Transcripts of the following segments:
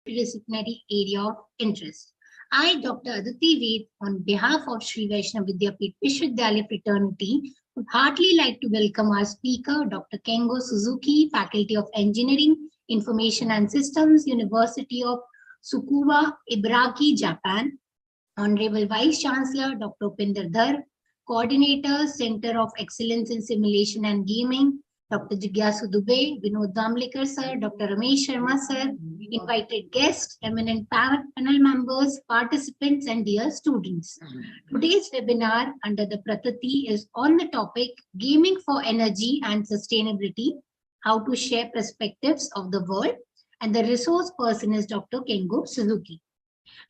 interdisciplinary area of interest. I, Dr. Aditi Ved, on behalf of Sri Vaishnav Vidyapith Vishwavidyalaya Fraternity, would heartily like to welcome our speaker, Dr. Kengo Suzuki, Faculty of Engineering, Information and Systems, University of Tsukuba, Ibaraki, Japan. Honorable Vice Chancellor, Dr. Upinder Dhar, Coordinator, Center of Excellence in Simulation and Gaming, Dr. Jigyasu Dubey, Vinod Damlikar sir, Dr. Ramesh Sharma sir, invited guests, eminent panel members, participants, and dear students. Today's webinar under the PRATITI is on the topic Gaming for Energy and Sustainability, how to share perspectives of the world, and the resource person is Dr. Kengo Suzuki.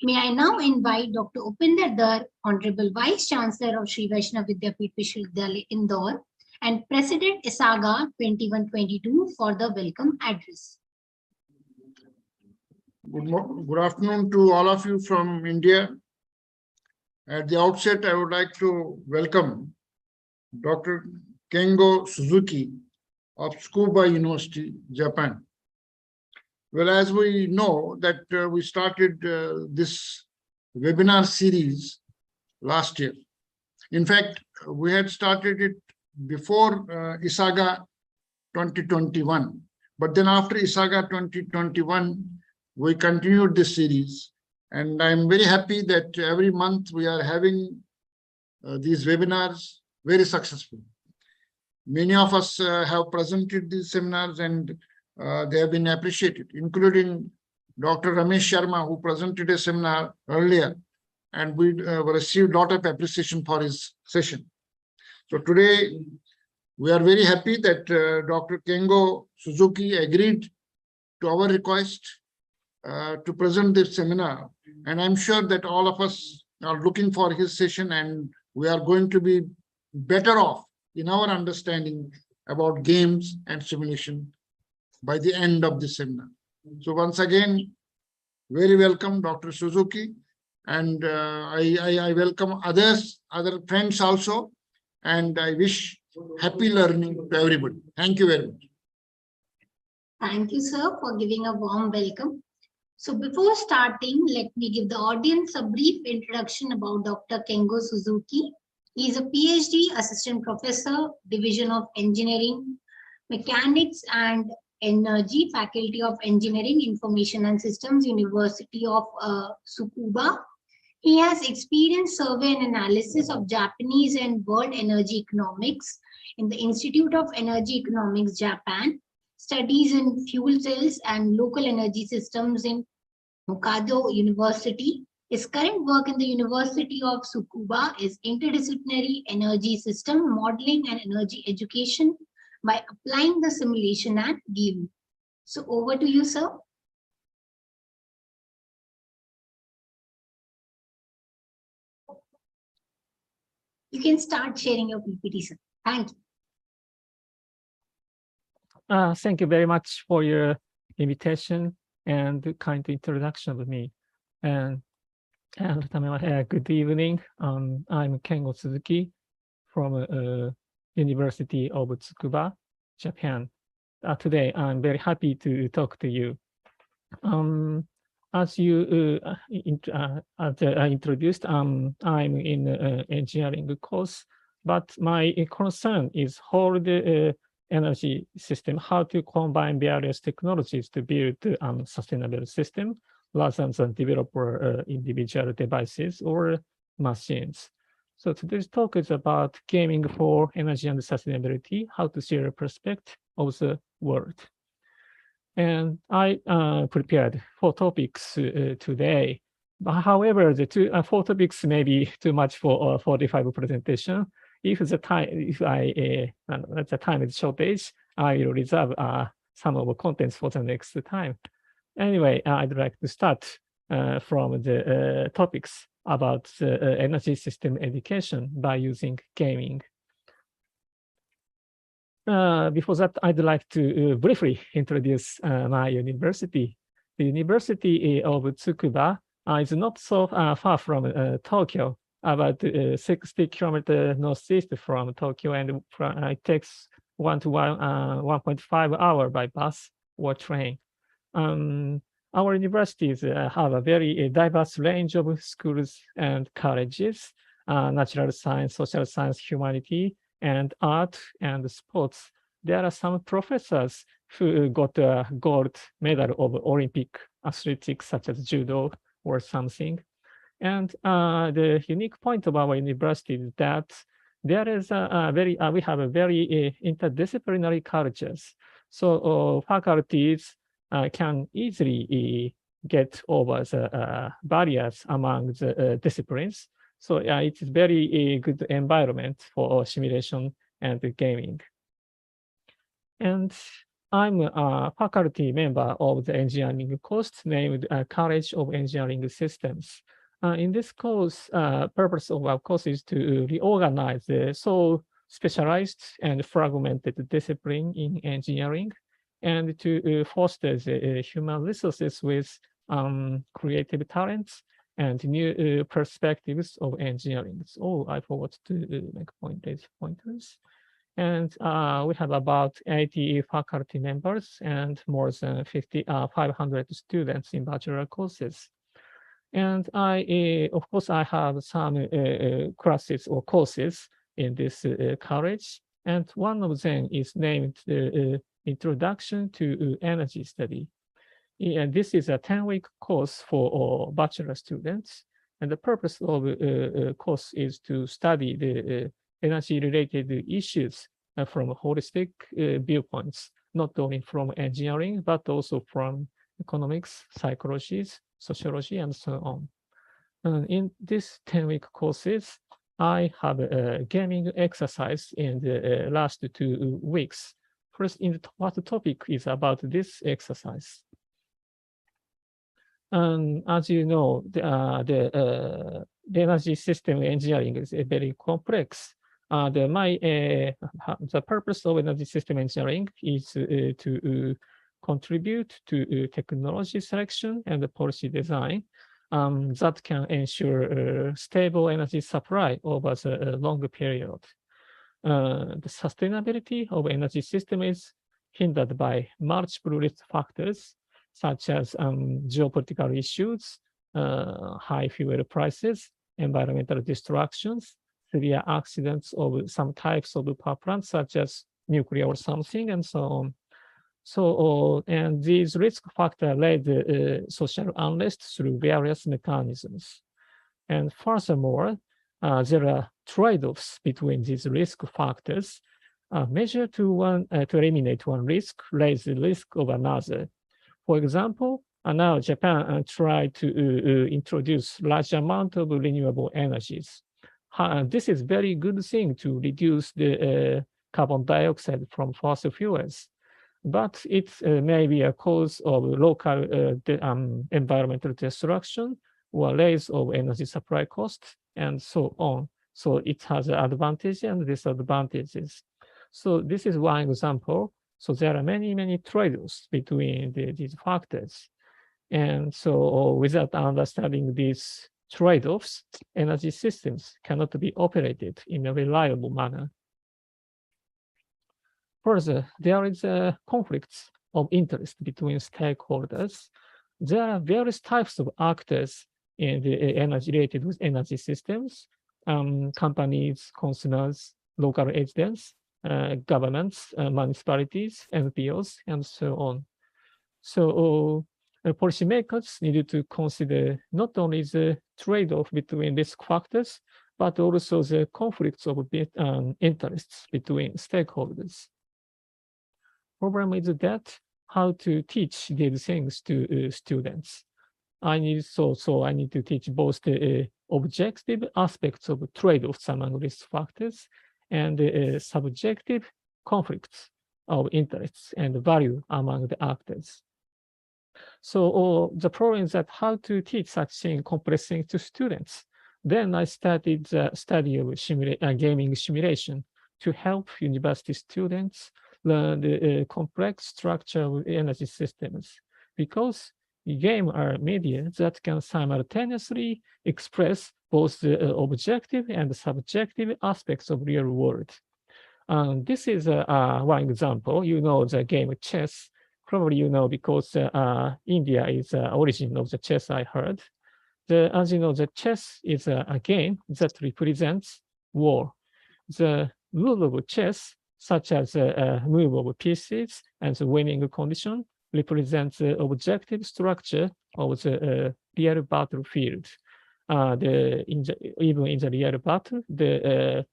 May I now invite Dr. Upinder Dhar, Honorable Vice Chancellor of Sri Vaishnav Vidyapith Vishwavidyalaya, Indore, and President ISAGA 2122 for the welcome address. Good afternoon to all of you from India. At the outset, I would like to welcome Dr. Kengo Suzuki of Tsukuba University, Japan. Well, as we know that we started this webinar series last year. In fact, we had started it before ISAGA 2021. But then after ISAGA 2021, we continued this series. And I'm very happy that every month we are having these webinars very successful. Many of us have presented these seminars and they have been appreciated, including Dr. Ramesh Sharma, who presented a seminar earlier, and we received a lot of appreciation for his session. So today, we are very happy that Dr. Kengo Suzuki agreed to our request to present this seminar. And I'm sure that all of us are looking for his session, and we are going to be better off in our understanding about games and simulation by the end of this seminar. So once again, very welcome, Dr. Suzuki. And I welcome other friends also. And I wish happy learning to everybody. Thank you very much. Thank you, sir, for giving a warm welcome. So before starting, let me give the audience a brief introduction about Dr. Kengo Suzuki. He is a PhD Assistant Professor, Division of Engineering, Mechanics and Energy, Faculty of Engineering, Information and Systems, University of Tsukuba. He has experience survey and analysis of Japanese and world energy economics in the Institute of Energy Economics, Japan, studies in fuel cells and local energy systems in Hokkaido University. His current work in the University of Tsukuba is interdisciplinary energy system modeling and energy education by applying the simulation and gaming. So over to you, sir. You can start sharing your PPT, sir. Thank you. Thank you very much for your invitation and the kind introduction of me. And good evening. I'm Kengo Suzuki from University of Tsukuba, Japan. Today, I'm very happy to talk to you. As you introduced, I'm in engineering course, but my concern is whole the energy system, how to combine various technologies to build a sustainable system rather than develop individual devices or machines. So today's talk is about gaming for energy and sustainability, how to share a perspective of the world. And I prepared 4 topics today. However, the 4 topics may be too much for 45 presentation. If the time is shortage, I will reserve some of the contents for the next time. Anyway, I'd like to start from the topics about energy system education by using gaming. Before that, I'd like to briefly introduce my university. The University of Tsukuba is not so far from Tokyo, about 60 kilometers northeast from Tokyo, and it takes 1 to 1.5 hours by bus or train. our universities have a very diverse range of schools and colleges, natural science, social science, humanity, and art and sports. There are some professors who got a gold medal of Olympic athletics, such as judo or something. And the unique point of our university is that there is we have a very interdisciplinary cultures. So faculties can easily get over the barriers among the disciplines. So it's very good environment for simulation and gaming. And I'm a faculty member of the engineering course named College of Engineering Systems. In this course, purpose of our course is to reorganize the so specialized and fragmented discipline in engineering and to foster the human resources with creative talents and new perspectives of engineering. So I forgot to make pointers. And we have about 80 faculty members and more than 500 students in bachelor courses. And of course, I have some classes or courses in this college. And one of them is named Introduction to Energy Study. And this is a 10-week course for bachelor students. And the purpose of the course is to study the energy-related issues from holistic viewpoints, not only from engineering, but also from economics, psychology, sociology, and so on. And in these 10-week courses, I have a gaming exercise in the last 2 weeks. First, what topic is about this exercise? And as you know, the energy system engineering is very complex. The purpose of energy system engineering is to contribute to technology selection and policy design that can ensure stable energy supply over the long period. The sustainability of energy system is hindered by multiple risk factors, such as geopolitical issues, high fuel prices, environmental destructions, severe accidents of some types of power plants, such as nuclear or something, and so on. So, and these risk factors led social unrest through various mechanisms. And furthermore, there are trade-offs between these risk factors. Measure to eliminate one risk, raise the risk of another. For example, now Japan tried to introduce large amount of renewable energies. This is very good thing to reduce the carbon dioxide from fossil fuels, but it may be a cause of local environmental destruction or raise of energy supply costs and so on. So it has advantages and disadvantages. So this is one example. So there are many, many trade-offs between these factors. And so without understanding these trade-offs, energy systems cannot be operated in a reliable manner. Further, there is a conflict of interest between stakeholders. There are various types of actors in the energy related with energy systems, companies, consumers, local agents, governments, municipalities, NPOs, and so on. So policymakers needed to consider not only the trade-off between risk factors, but also the conflicts of interests between stakeholders. Problem is that how to teach these things to students. I need to teach both the objective aspects of trade-offs among risk factors and subjective conflicts of interests and value among the actors. So the problem is that how to teach such complex things to students. Then I started the study of gaming simulation to help university students learn the complex structure of energy systems, because games are media that can simultaneously express both the objective and subjective aspects of real world. This is one example. You know the game chess, probably you know because India is origin of the chess, I heard. As you know, the chess is a game that represents war. The rule of chess, such as move of pieces and the winning condition, represents the objective structure of the real battlefield. Even in the real battle, the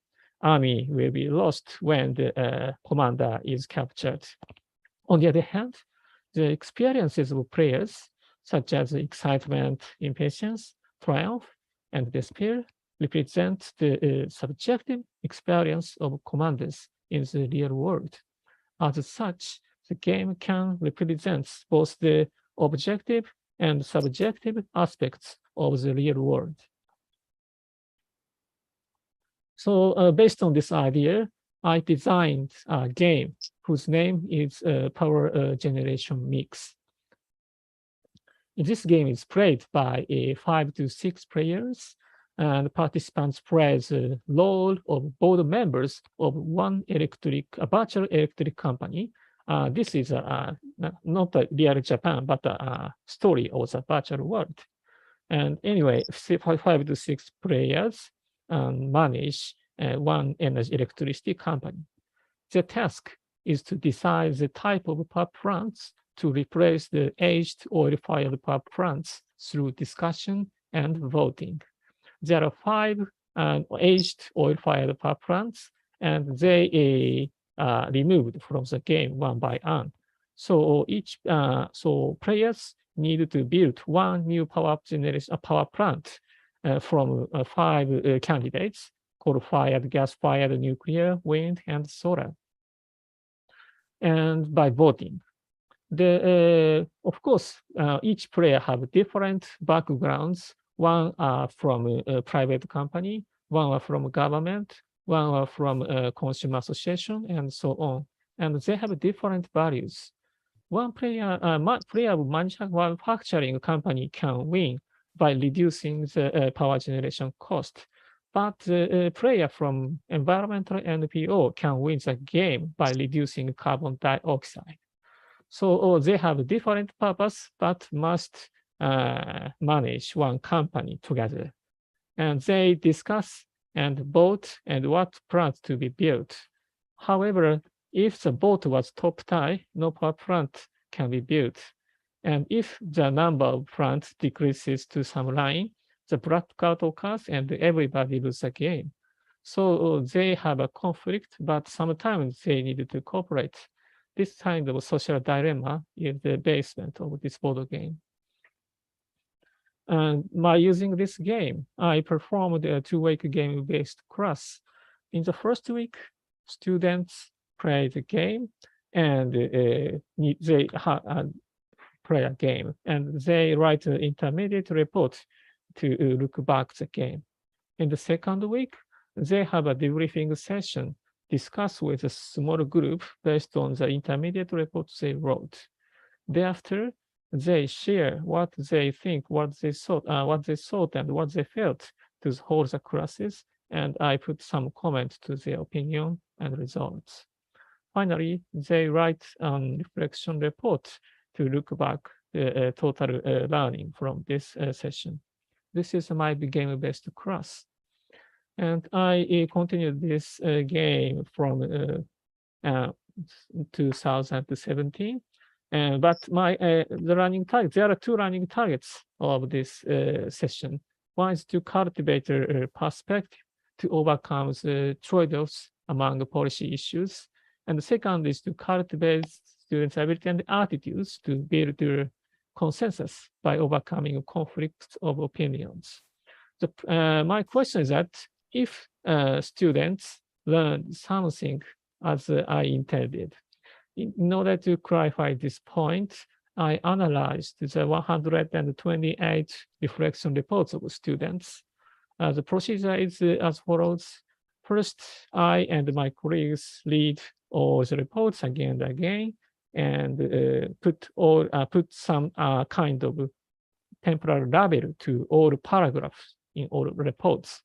army will be lost when the commander is captured. On the other hand, the experiences of players, such as excitement, impatience, triumph, and despair, represent the subjective experience of commanders in the real world. As such, the game can represent both the objective and subjective aspects of the real world. So based on this idea, I designed a game whose name is Power Generation Mix. This game is played by 5 to 6 players, and participants play the role of board members of one virtual electric company. This is not a real Japan, but a story of the virtual world. And anyway, 5 to 6 players manage one energy electricity company. The task is to decide the type of power plants to replace the aged oil-fired power plants through discussion and voting. There are 5 aged oil-fired power plants, and they are removed from the game one by one. So so players need to build one new power plant from 5 candidates: coal-fired, gas-fired, nuclear, wind, and solar. And by voting, of course, each player have different backgrounds. One are from a private company, one are from government, one are from a consumer association, and so on. And they have different values. One player of manufacturing company can win by reducing the power generation cost. But the player from environmental NPO can win the game by reducing carbon dioxide. So they have different purpose, but must manage one company together. And they discuss and vote and what plant to be built. However, if the vote was top tie, no power plant can be built. And if the number of plants decreases to some line, the blackout occurs and everybody loses the game. So they have a conflict, but sometimes they need to cooperate. This kind of social dilemma is the basement of this board game. And by using this game, I performed a 2-week game-based class. In the first week, students play the game and they play a game, and they write an intermediate report to look back the game. In the second week, they have a debriefing session, discuss with a small group based on the intermediate report they wrote. Thereafter, they share what they think, what they thought, and what they felt to hold the classes, and I put some comment to their opinion and results. Finally, they write a reflection report to look back the total learning from this session. This is my game-based class. And I continued this game from 2017. But the running target, there are 2 running targets of this session. One is to cultivate a perspective to overcome the trade-offs among policy issues. And the second is to cultivate students' ability and attitudes to build their consensus by overcoming conflicts of opinions. My question is that if students learn something as I intended, in order to clarify this point, I analyzed the 128 reflection reports of students. The procedure is as follows. First, I and my colleagues read all the reports again and again, and put some kind of temporal label to all paragraphs in all reports.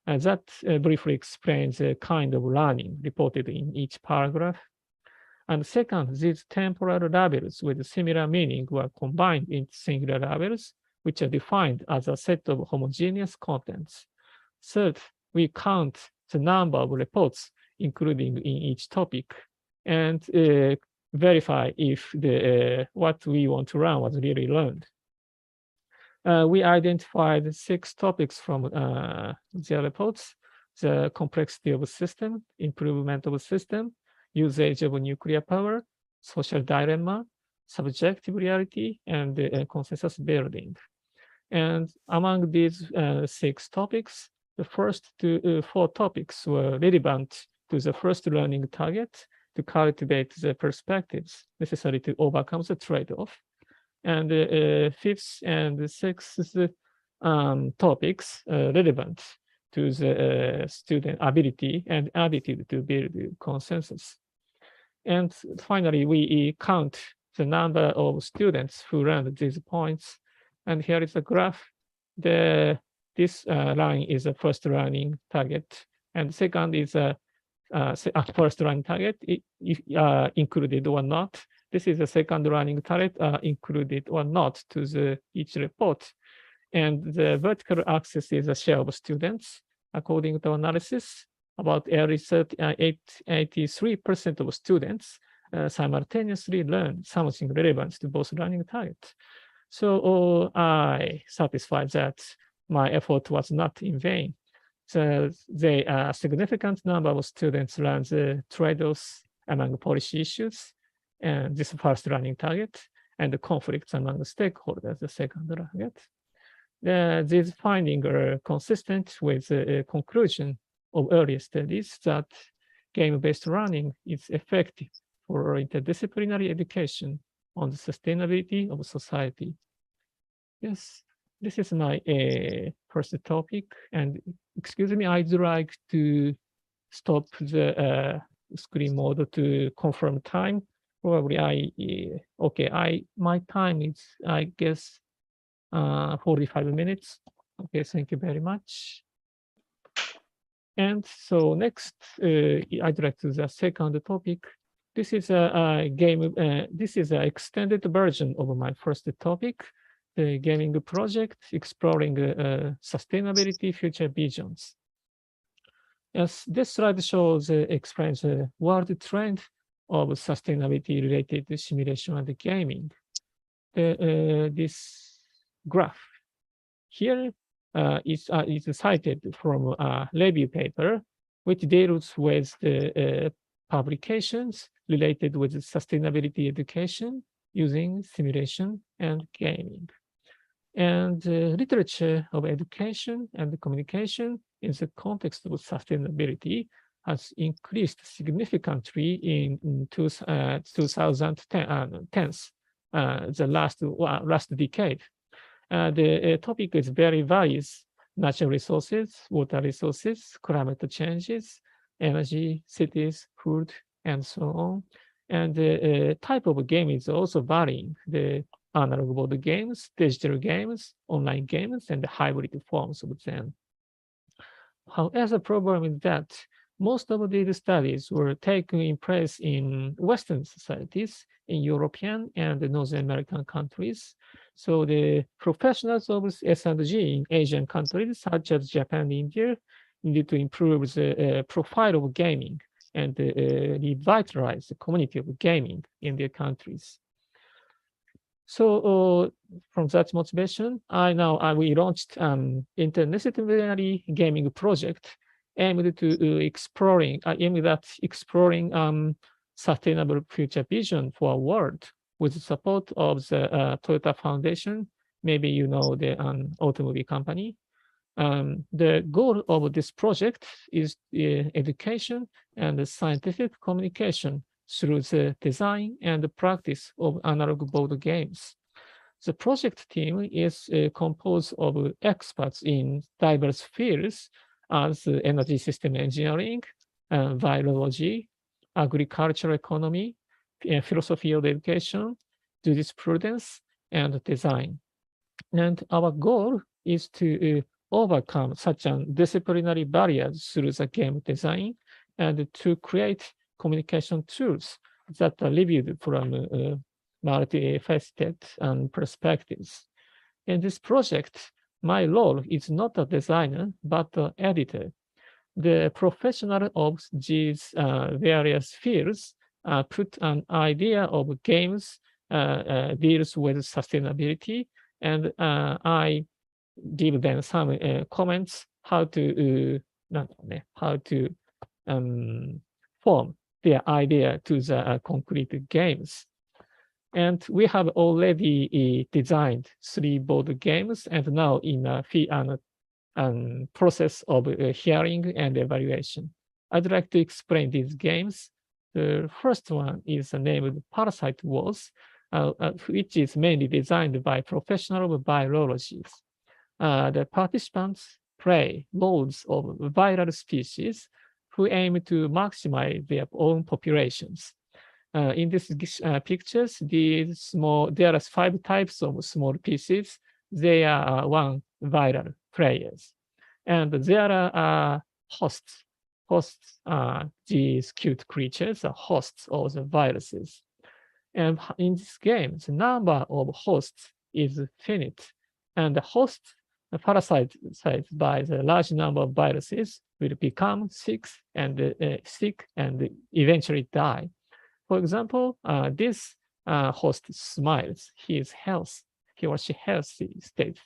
And that briefly explains the kind of learning reported in each paragraph. And second, these temporal labels with similar meaning were combined into singular labels, which are defined as a set of homogeneous contents. Third, we count the number of reports including in each topic and verify if what we want to learn was really learned. We identified 6 topics from their reports: the complexity of a system, improvement of a system, usage of nuclear power, social dilemma, subjective reality, and consensus building. And among these 6 topics, the first 4 topics were relevant to the first learning target to cultivate the perspectives necessary to overcome the trade-off. And the 5th and 6th topics relevant to the student ability and attitude to build consensus. And finally, we count the number of students who learned these points. And here is a graph. This line is a first learning target, and second is a first learning target, if included or not. This is a second learning target, included or not to each report. And the vertical axis is a share of students. According to analysis, about 83% of students simultaneously learn something relevant to both learning targets. So I satisfied that my effort was not in vain. So a significant number of students learn the trade-offs among policy issues, and this first learning target, and the conflicts among the stakeholders, the second target. These findings are consistent with the conclusion of earlier studies that game-based learning is effective for interdisciplinary education on the sustainability of society. Yes, this is my first topic. And excuse me, I'd like to stop the screen mode to confirm time. Probably my time is, I guess, 45 minutes. Okay, thank you very much. And so next, I'd like to the second topic. This is a game. This is an extended version of my first topic, the gaming project exploring sustainability future visions. Yes, this slide shows explains the world trend of sustainability related to simulation and gaming. This graph here is cited from a review paper, which deals with the publications related with sustainability education using simulation and gaming. And literature of education and communication in the context of sustainability has increased significantly in 2010, the last decade. The topic is very various: natural resources, water resources, climate changes, energy, cities, food, and so on. And the type of game is also varying: the analog board games, digital games, online games, and the hybrid forms of them. However, the problem is that most of these studies were taking place in Western societies, in European and North American countries. So the professionals of S&G in Asian countries, such as Japan and India, needed to improve the profile of gaming and revitalize the community of gaming in their countries. So from that motivation, we launched an interdisciplinary gaming project aimed at exploring sustainable future vision for a world with the support of the Toyota Foundation. Maybe you know the automobile company. The goal of this project is education and scientific communication through the design and the practice of analog board games. The project team is composed of experts in diverse fields as energy system engineering, biology, agricultural economy, philosophy of education, jurisprudence, and design. And our goal is to overcome such disciplinary barriers through the game design and to create communication tools that are reviewed from multifaceted perspectives. In this project, my role is not a designer, but an editor. The professional of these various fields put an idea of games deals with sustainability, and I give them some comments how to form their idea to the concrete games. And we have already designed 3 board games, and now in a process of hearing and evaluation. I'd like to explain these games. The first one is named Parasite Wars, which is mainly designed by professional biologists. The participants play loads of viral species who aim to maximize their own populations. In these pictures, there are 5 types of small pieces. They are one viral players. And there are hosts. Hosts are these cute creatures, are hosts of the viruses. And in this game, the number of hosts is finite. And the hosts parasites by the large number of viruses will become sick and eventually die. For example, this host smiles. He or she healthy state.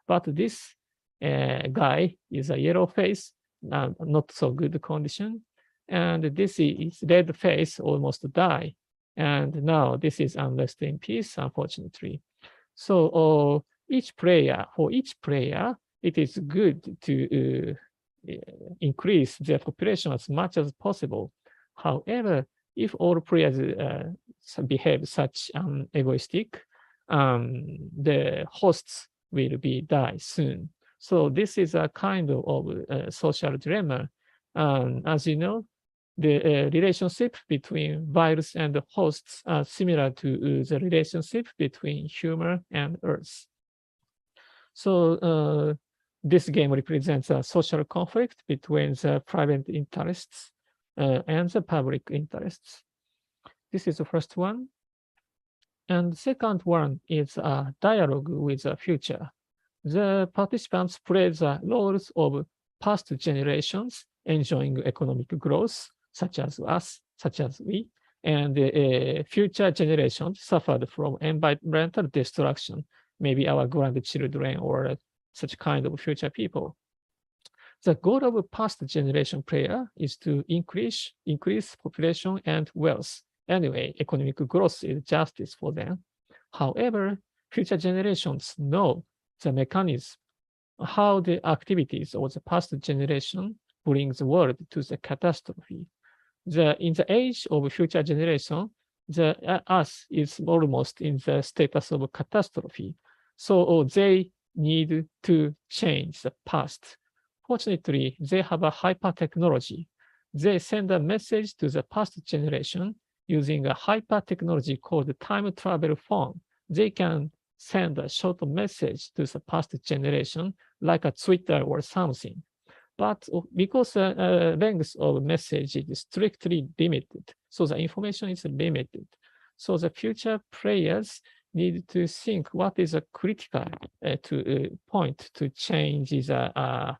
But this guy is a yellow face, not so good condition. And this is red face, almost die. And now this is unrest in peace, unfortunately. So for each player, it is good to increase their population as much as possible. However, if all players behave such egoistic, the hosts will be die soon. So this is a kind of social dilemma. As you know, the relationship between virus and the hosts are similar to the relationship between human and Earth. So this game represents a social conflict between the private interests and the public interests. This is the first one. And the second one is a dialogue with the future. The participants play the roles of past generations enjoying economic growth, such as us, such as we, and future generations suffered from environmental destruction, maybe our grandchildren or such kind of future people. The goal of a past generation player is to increase population and wealth. Anyway, economic growth is justice for them. However, future generations know the mechanism, how the activities of the past generation bring the world to the catastrophe. In the age of future generation, the Earth is almost in the status of catastrophe. So they need to change the past. Fortunately, they have a hyper technology. They send a message to the past generation using a hyper technology called time travel phone. They can send a short message to the past generation, like a Twitter or something. But because the length of message is strictly limited, so the information is limited. So the future players need to think what is a critical point to change the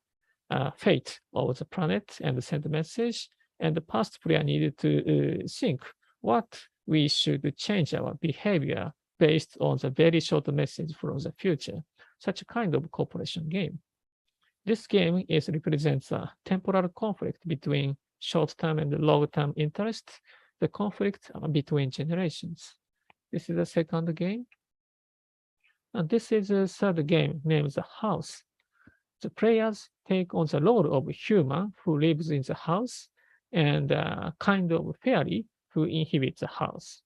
fate of the planet and send a message. And the past player needed to think what we should change our behavior based on the very short message from the future. Such a kind of cooperation game. This game represents a temporal conflict between short-term and long-term interests, the conflict between generations. This is the second game. And this is the third game named The House. The players take on the role of a human who lives in the house and a kind of fairy who inhabits the house.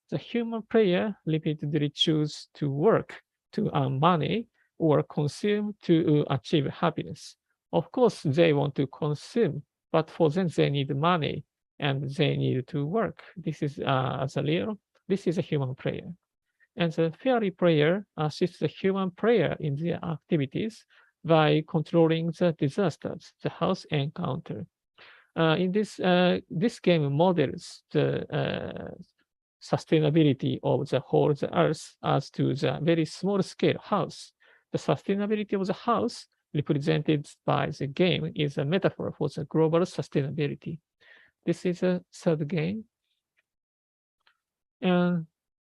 The human player repeatedly chooses to work to earn money or consume to achieve happiness. Of course, they want to consume, but for them, they need money and they need to work. This is this is a human player. And the fairy player assists the human player in their activities by controlling the disasters the house encounter. In this game models the sustainability of the whole the Earth as to the very small scale house. The sustainability of the house represented by the game is a metaphor for the global sustainability. This is a third game. And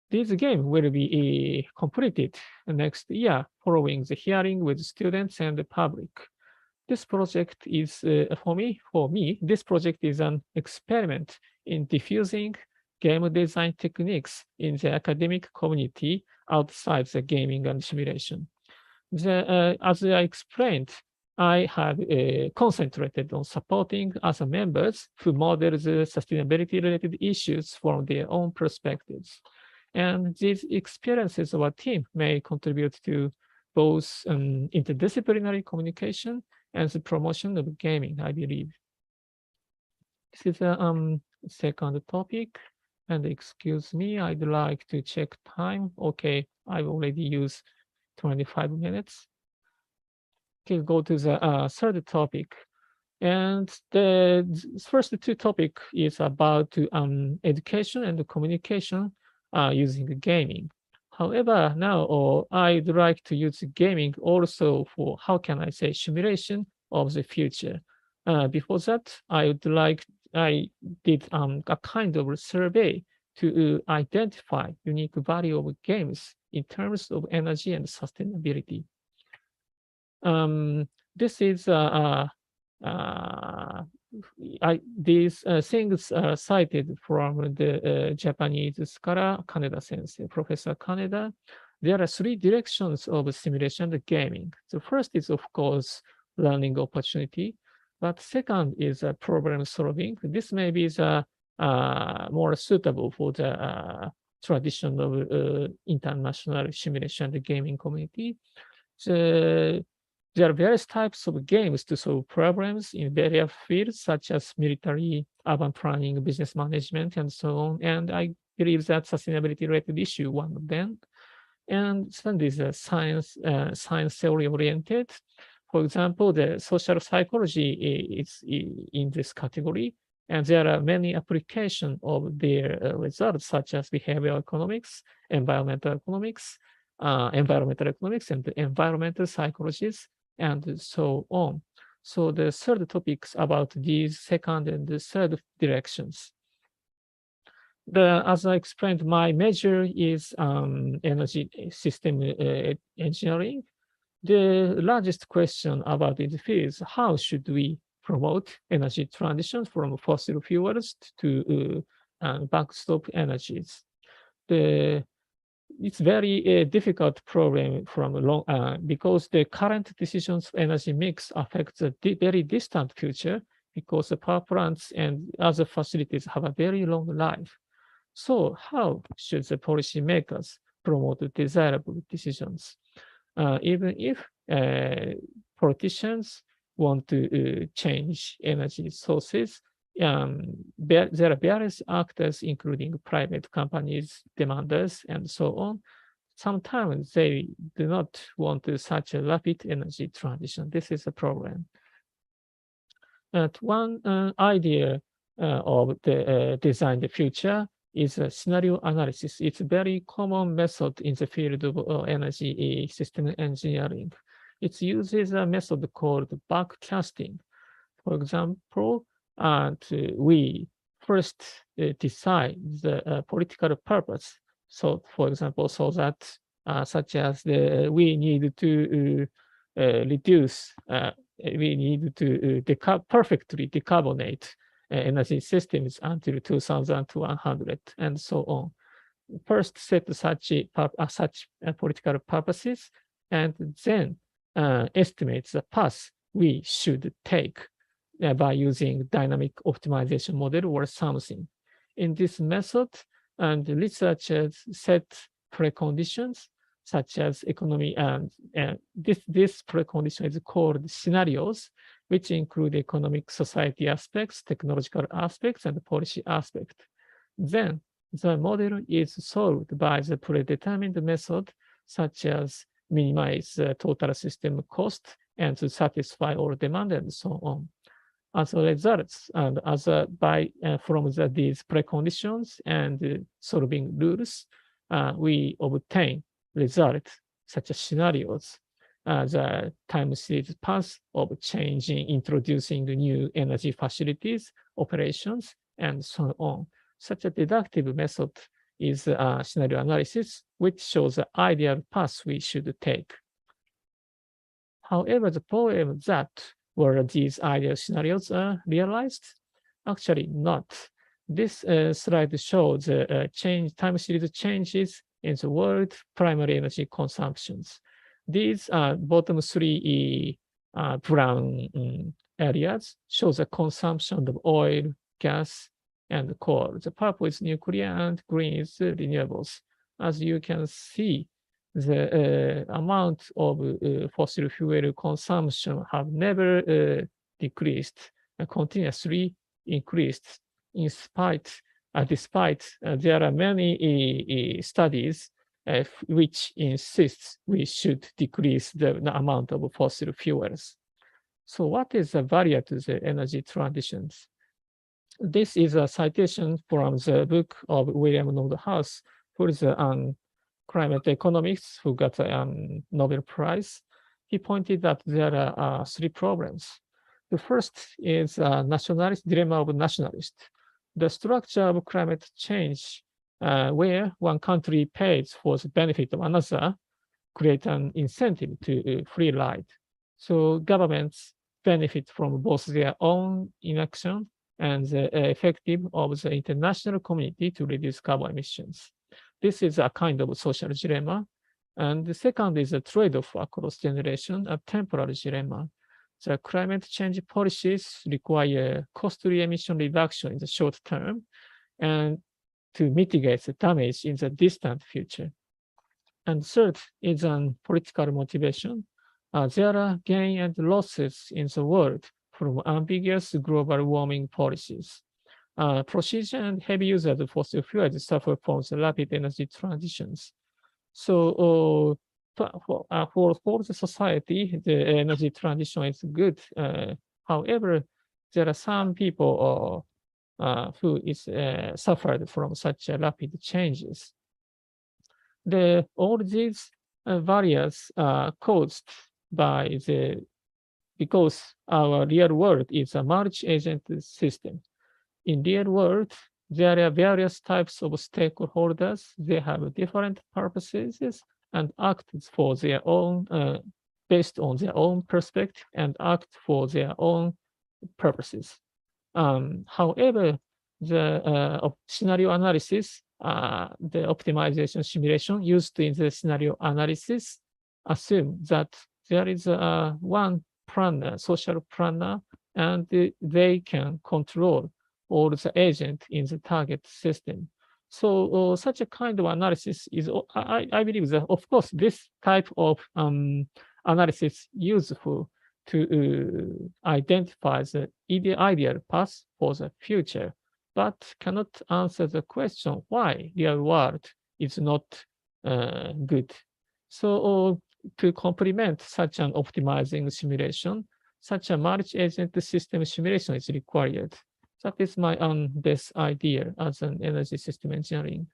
this game will be completed next year following the hearing with students and the public. This project is, for me, this project is an experiment in diffusing game design techniques in the academic community outside the gaming and simulation. As I explained, I have concentrated on supporting other members who model the sustainability-related issues from their own perspectives. And these experiences of our team may contribute to both interdisciplinary communication and the promotion of gaming, I believe. This is a second topic. And excuse me, I'd like to check time. Okay, I've already used 25 minutes. Okay, go to the third topic. And the first two topic is about education and communication using gaming. However, now I'd like to use gaming also for, how can I say, simulation of the future. Before that, I did a kind of survey to identify unique value of games in terms of energy and sustainability. This is these things are cited from the Japanese scholar Kaneda sensei, Professor Kaneda. There are three directions of simulation and gaming. The first is, of course, learning opportunity, but second is problem solving. This may be the more suitable for the traditional international simulation and gaming community. There are various types of games to solve problems in various fields, such as military, urban planning, business management, and so on. And I believe that sustainability-related issue, one of them. And second is science theory oriented. For example, the social psychology is in this category. And there are many applications of their results, such as behavioral economics, environmental economics, and environmental psychologies, and so on. So the third topics about these second and the third directions. As I explained, my major is energy system engineering. The largest question about this field is how should we promote energy transition from fossil fuels to backstop energies. It's very difficult problem from long because the current decisions of energy mix affect the very distant future because the power plants and other facilities have a very long life. So how should the policymakers promote desirable decisions? Even if politicians want to change energy sources, there are various actors, including private companies, demanders, and so on. Sometimes they do not want such a rapid energy transition. This is a problem. And one idea of the design the future is a scenario analysis. It's a very common method in the field of energy system engineering. It uses a method called backcasting. For example, we first decide the political purpose. So, for example, so that such as we need to reduce, we need to perfectly decarbonate energy systems until 2100 and so on. First set such political purposes and then estimate the path we should take by using dynamic optimization model or something. In this method, and researchers set preconditions such as economy, and this precondition is called scenarios, which include economic society aspects, technological aspects, and policy aspect. Then the model is solved by the predetermined method, such as minimize the total system cost and to satisfy all demand and so on. as a result, and as a from these preconditions and solving rules, we obtain results such as scenarios, the time series path of changing, introducing new energy facilities, operations, and so on. Such a deductive method is scenario analysis, which shows the ideal path we should take. However, the problem that were these ideal scenarios are realized? Actually not. This slide shows time series changes in the world primary energy consumptions. These bottom three brown areas show the consumption of oil, gas, and coal. The purple is nuclear and green is renewables. As you can see, the amount of fossil fuel consumption have never decreased, continuously increased despite there are many studies which insists we should decrease the amount of fossil fuels. So what is the barrier to the energy transitions? This is a citation from the book of William Nordhaus, who is climate economics, who got a Nobel Prize. He pointed that there are three problems. The first is nationalist dilemma of nationalists. The structure of climate change, where one country pays for the benefit of another, create an incentive to free ride. So governments benefit from both their own inaction and the effective of the international community to reduce carbon emissions. This is a kind of social dilemma. And the second is a trade-off across generation, a temporal dilemma. The climate change policies require costly emission reduction in the short term and to mitigate the damage in the distant future. And third is an political motivation. There are gain and losses in the world from ambiguous global warming policies. Precision and heavy users of fossil fuels suffer from the rapid energy transitions. So for the society, the energy transition is good. However, there are some people who is suffered from such rapid changes. All these barriers are caused by because our real world is a multi-agent system. In real world, there are various types of stakeholders. They have different purposes and act for their own, based on their own perspective and act for their own purposes. However, the scenario analysis, the optimization simulation used in the scenario analysis assume that there is one planner, social planner, and they can control all the agent in the target system. So such a kind of analysis is, I believe that, of course, this type of analysis useful to identify the ideal path for the future, but cannot answer the question why real world is not good. So to complement such an optimizing simulation, such a multi-agent system simulation is required. That is my best idea as an energy system engineering.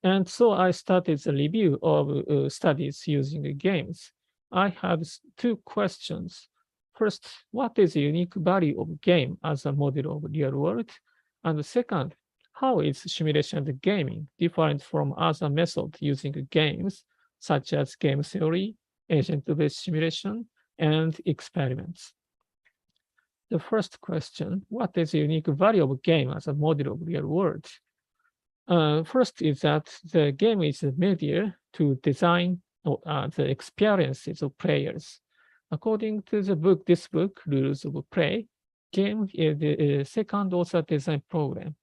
And so I started the review of studies using games. I have two questions. First, what is the unique value of game as a model of real world? And the second, how is simulation and gaming different from other methods using games, such as game theory, agent-based simulation, and experiments? The first question, what is the unique value of a game as a model of real world? First is that the game is a media to design the experiences of players. According to the book, this book, Rules of Play, game is the second author design problem.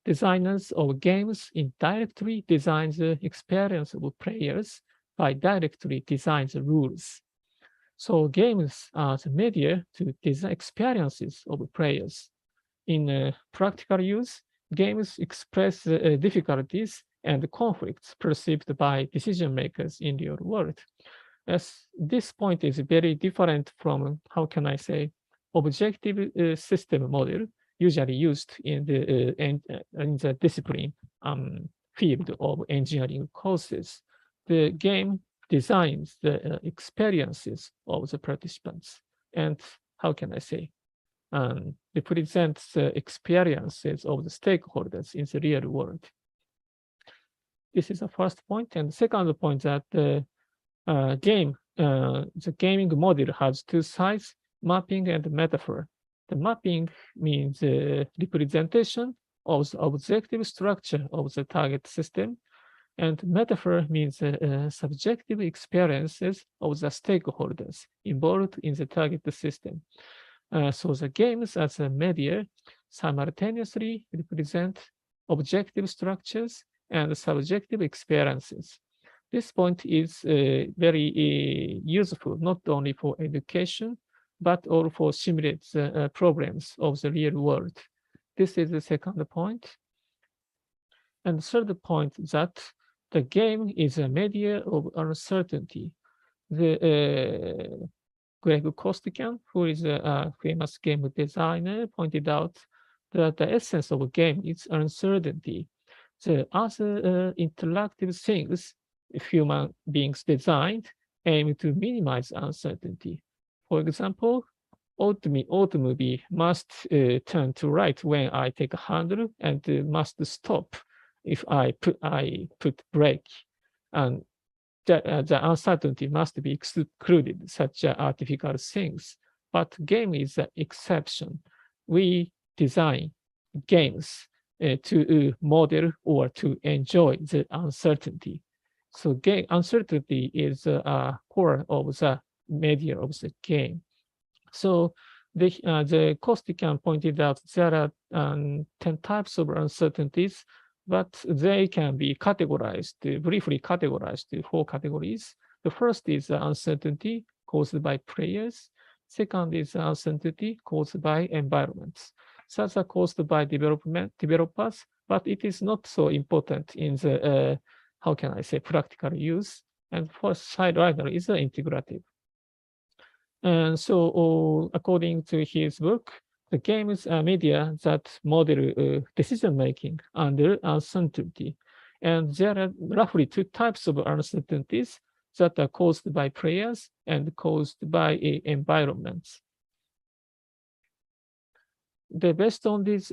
Designers of games indirectly design the experience of players by directly design the rules. So games are the media to design experiences of players. In practical use, games express difficulties and conflicts perceived by decision makers in the real world. As this point is very different from, how can I say, objective system model usually used in the discipline field of engineering courses. The game designs the experiences of the participants and how can I say, represents the experiences of the stakeholders in the real world. This is the first point. And the second point that the gaming model has two sides, mapping and metaphor. The mapping means representation of the objective structure of the target system, and metaphor means subjective experiences of the stakeholders involved in the target system. So the games as a media simultaneously represent objective structures and subjective experiences. This point is very useful, not only for education, but also for simulate problems of the real world. This is the second point. And the third point is that the game is a media of uncertainty. The Greg Kostikan, who is a famous game designer, pointed out that the essence of a game is uncertainty. The other interactive things human beings designed aim to minimize uncertainty. For example, automobile must turn to right when I take a handle and must stop if I put brake. And the uncertainty must be excluded, such artificial things. But game is an exception. We design games to model or to enjoy the uncertainty. So uncertainty is a core of the media of the game. So the Kostikan pointed out there are 10 types of uncertainties, but they can be categorized, briefly categorized to 4 categories. The first is uncertainty caused by players. Second is uncertainty caused by environments. Third are caused by developers, but it is not so important in the, how can I say, practical use. And first side rather is integrative. And so according to his book, the game is a media that model decision-making under uncertainty. And there are roughly 2 types of uncertainties that are caused by players and caused by environments. Based on these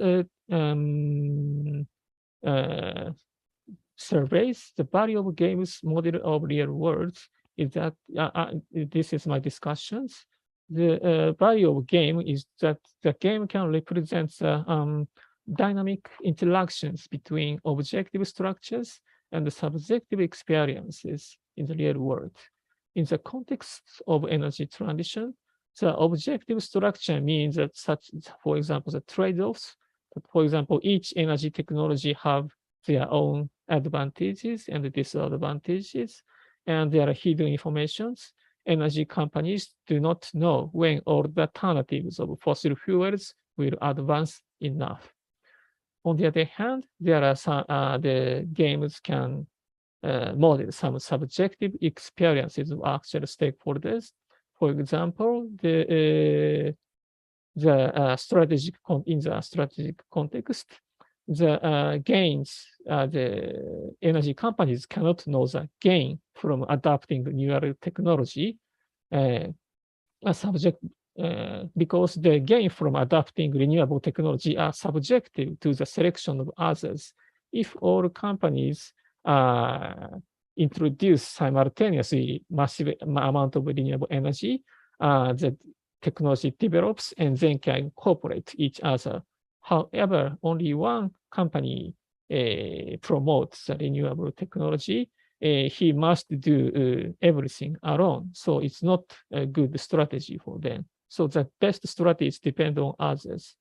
surveys, the value of games model of real worlds is that, this is my discussions. The value of game is that the game can represent dynamic interactions between objective structures and the subjective experiences in the real world. In the context of energy transition, the objective structure means that such, for example, the trade-offs. For example, each energy technology have their own advantages and disadvantages, and there are hidden informations. Energy companies do not know when all the alternatives of fossil fuels will advance enough. On the other hand, there are some the games can model some subjective experiences of actual stakeholders. For example, in the strategic context, the gains, the energy companies cannot know the gain from adopting newer technology, because the gain from adopting renewable technology are subjective to the selection of others. If all companies introduce simultaneously massive amount of renewable energy, the technology develops and then can incorporate each other. However, only one company promotes the renewable technology. He must do everything alone. So it's not a good strategy for them. So the best strategies depend on others.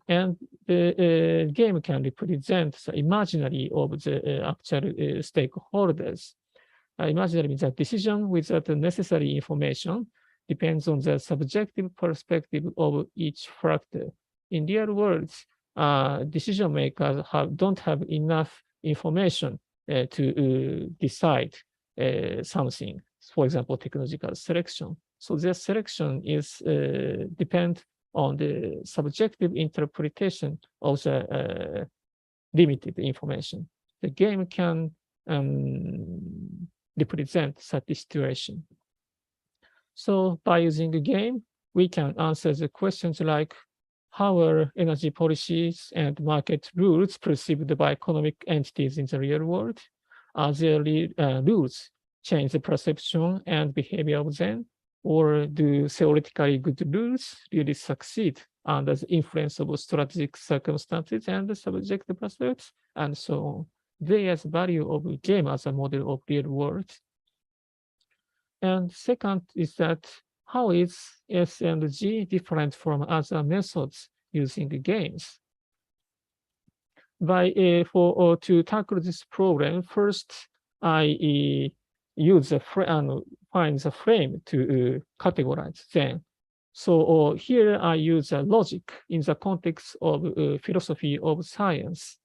And the game can represent the imaginary of the actual stakeholders. Imaginary means a decision without the necessary information depends on the subjective perspective of each factor. In real worlds, decision makers don't have enough information to decide something. For example, technological selection. So their selection is depend on the subjective interpretation of the limited information. The game can represent such a situation. So by using a game, we can answer the questions like how are energy policies and market rules perceived by economic entities in the real world? Are there rules change the perception and behavior of them? Or do theoretically good rules really succeed under the influence of strategic circumstances and subjective pursuits, and so on? There's value of a game as a model of real world. And second is that how is S&G different from other methods using the games? To tackle this problem, first I use find the frame to categorize them. So here I use a logic in the context of philosophy of science.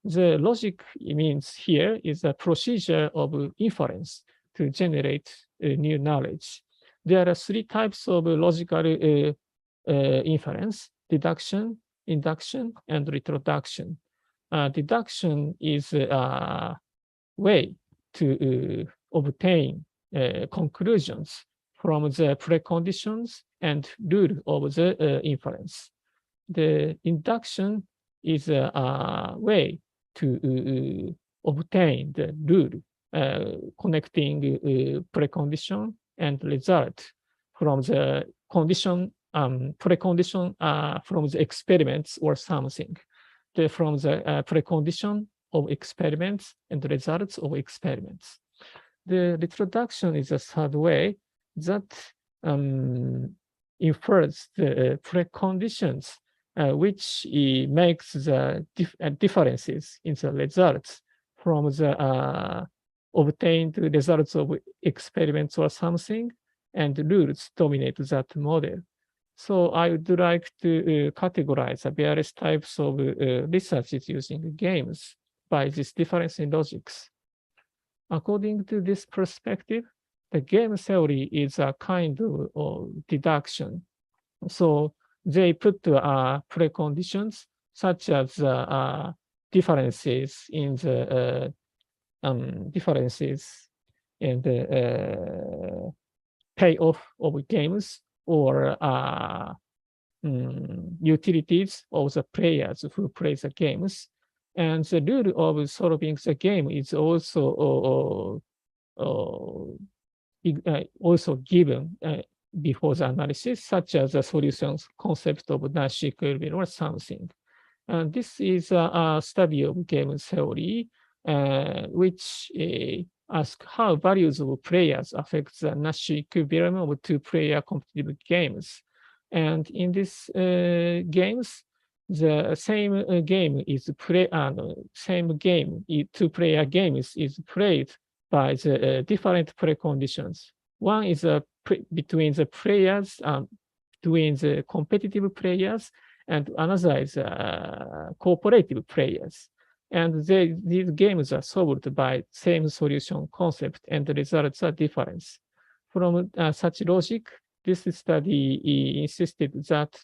The logic means here is a procedure of inference to generate new knowledge. There are three types of logical inference: deduction, induction, and retroduction. Deduction is a way to obtain conclusions from the preconditions and rule of the inference. The induction is a way to obtain the rule connecting precondition and result from the condition precondition from the experiments or something. From the precondition of experiments and results of experiments. The retroduction is a third way that infers the preconditions which makes the differences in the results from the obtained results of experiments or something, and rules dominate that model. So I would like to categorize the various types of researches using games by this difference in logics. According to this perspective, the game theory is a kind of deduction. So they put preconditions such as differences in the payoff of games, or utilities of the players who play the games. And the rule of solving the game is also given before the analysis, such as the solutions concept of Nash equilibrium or something. And this is a study of game theory, which ask how values of players affect the Nash equilibrium of two-player competitive games. And in this games, the same game is two-player games is played by the different preconditions. One is between the players, between the competitive players, and another is cooperative players. And these games are solved by same solution concept, and the results are different. From such logic, this study insisted that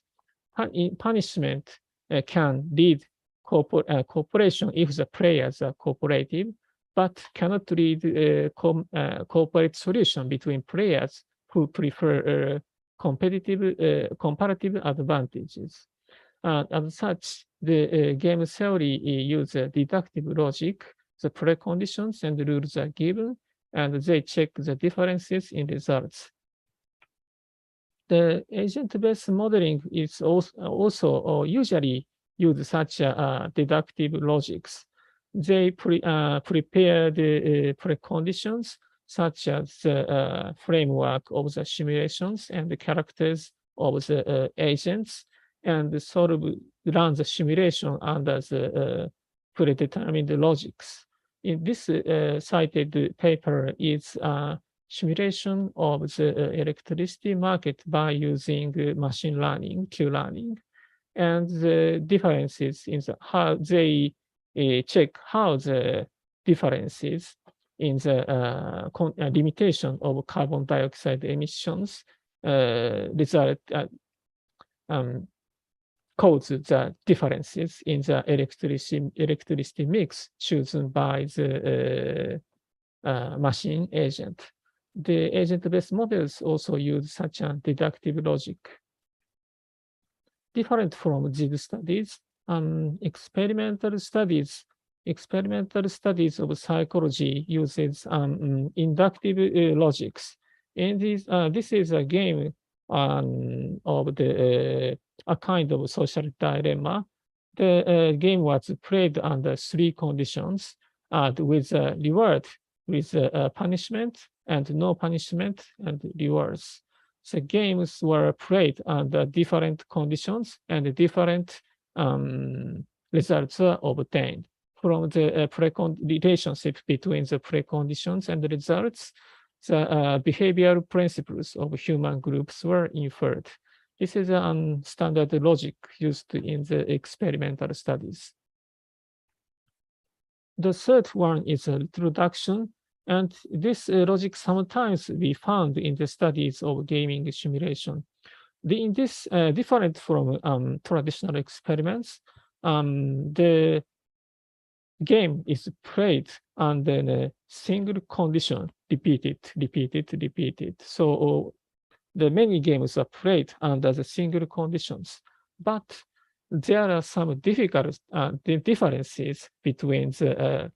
punishment can lead cooperation if the players are cooperative, but cannot lead cooperative solution between players who prefer comparative advantages. As such, the game theory uses deductive logic. The preconditions and rules are given, and they check the differences in results. The agent-based modeling is also usually use such deductive logics. They prepare the preconditions, such as the framework of the simulations and the characters of the agents, and run the simulation under the predetermined logics. In this cited paper is simulation of the electricity market by using machine learning, Q-learning, and the differences in how they check how the differences in the limitation of carbon dioxide emissions result cause the differences in the electricity mix chosen by the machine agent. The agent-based models also use such a deductive logic. Different from these studies, experimental studies of psychology uses inductive logics. And this is a game of a kind of social dilemma. The game was played under 3 conditions, with reward, with punishment, and no punishment, and rewards. The games were played under different conditions, and different results were obtained. From the relationship between the preconditions and the results, the behavioral principles of human groups were inferred. This is a standard logic used in the experimental studies. The third one is reduction, and this logic sometimes we found in the studies of gaming simulation. In this, different from traditional experiments, the game is played under a single condition, repeated. So the many games are played under the single conditions, but there are some differences between the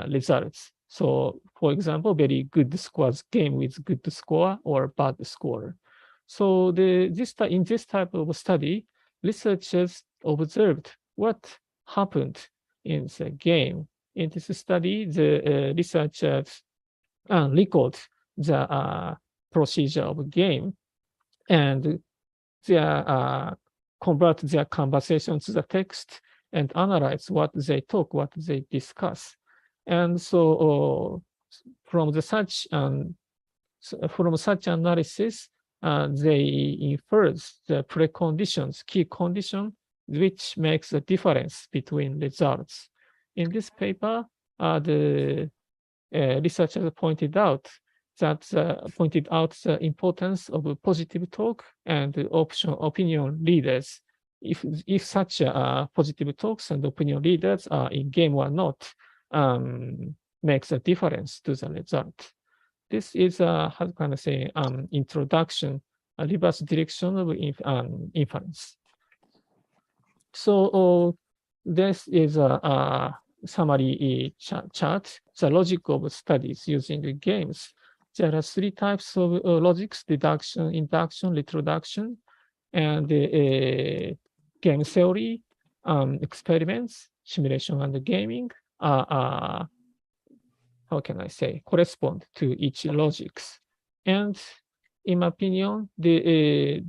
results. So, for example, very good scores game with good score or bad score. So in this type of study, researchers observed what happened in the game. In this study, the researchers record the procedure of a game, and they convert their conversation to the text and analyze what they talk, what they discuss. And so from such analysis, they infer the preconditions, key condition, which makes a difference between results. In this paper, the researchers pointed out the importance of positive talk and opinion leaders. If such positive talks and opinion leaders are in game or not, makes a difference to the result. This is how can I say, introduction, a reverse direction of inference. So this is a summary chart, the logic of studies using the games. There are 3 types of logics: deduction, induction, retroduction, and game theory, experiments, simulation, and gaming how can I say, correspond to each logics. And in my opinion, they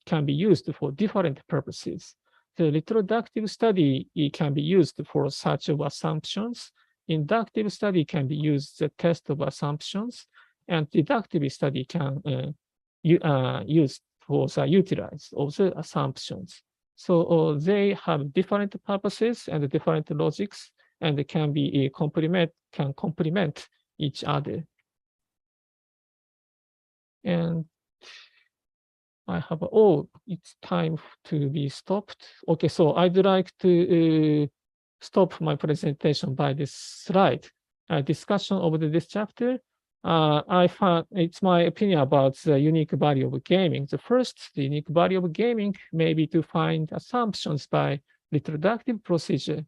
can be used for different purposes. The retroductive study can be used for search of assumptions. Inductive study can be used the test of assumptions, and deductive study can used for the utilize of the assumptions. So they have different purposes and different logics, and they can be complement each other. And I have, it's time to be stopped. Okay, so I'd like to stop my presentation by this slide. Discussion of this chapter. I found it's my opinion about the unique value of gaming. The unique value of gaming may be to find assumptions by retroductive procedure.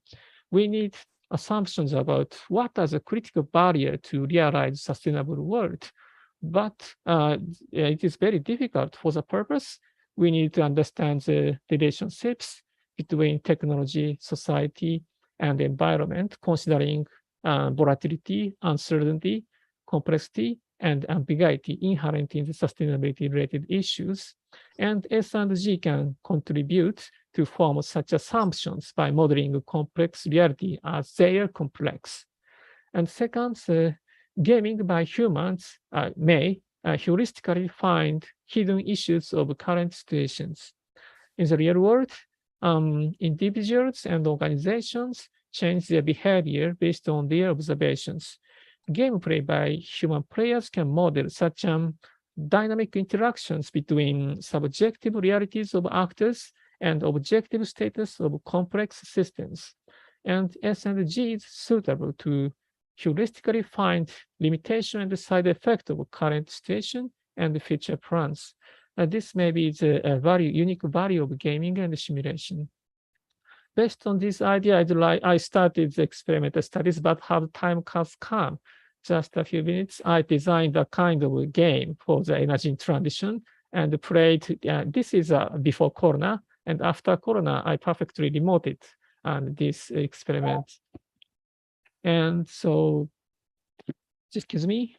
We need assumptions about what are the critical barrier to realize sustainable world. But it is very difficult for the purpose. We need to understand the relationships between technology, society, and environment, considering volatility, uncertainty, complexity, and ambiguity inherent in the sustainability-related issues. And S and G can contribute to form such assumptions by modeling complex reality as they are complex. And second, gaming by humans may heuristically find hidden issues of current situations. In the real world, individuals and organizations change their behavior based on their observations. Gameplay by human players can model such dynamic interactions between subjective realities of actors and objective status of complex systems. And S&G is suitable to heuristically find limitation and side effect of current situation and future plans. This may be the unique value of gaming and simulation. Based on this idea, I started the experimental studies, but have time has come. Just a few minutes, I designed a kind of a game for the energy transition and played. This is before Corona, and after Corona, I perfectly remoted this experiment. And so, excuse me.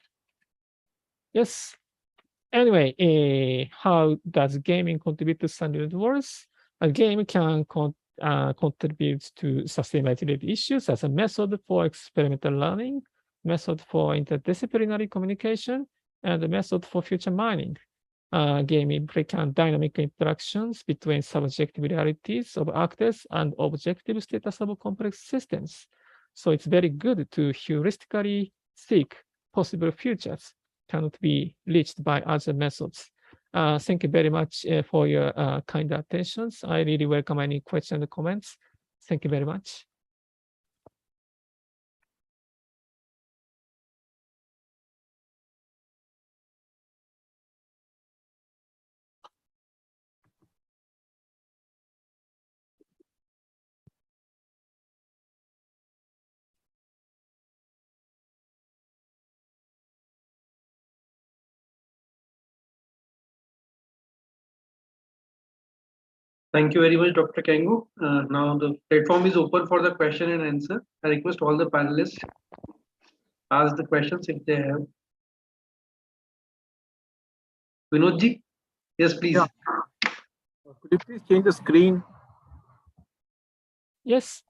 Yes. Anyway, how does gaming contribute to sustainability works? A game can contribute to sustainability issues as a method for experimental learning, method for interdisciplinary communication, and a method for future mining. Game implicant dynamic interactions between subjective realities of actors and objective status of complex systems. So it's very good to heuristically seek possible futures cannot be reached by other methods. Thank you very much for your kind attentions. I really welcome any questions and comments. Thank you very much. Thank you very much, Dr. Kengo. Now the platform is open for the question and answer. I request all the panelists ask the questions if they have. Vinodji, yes, please. Yeah. Could you please change the screen? Yes.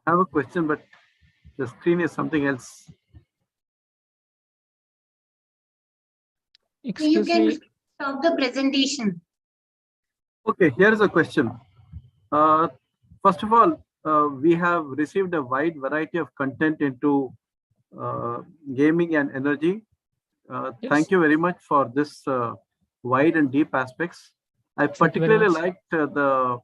I have a question, but the screen is something else. Excuse You can me. stop the presentation. Okay, here is a question. First of all, we have received a wide variety of content into gaming and energy. Yes. Thank you very much for this wide and deep aspects. I particularly liked the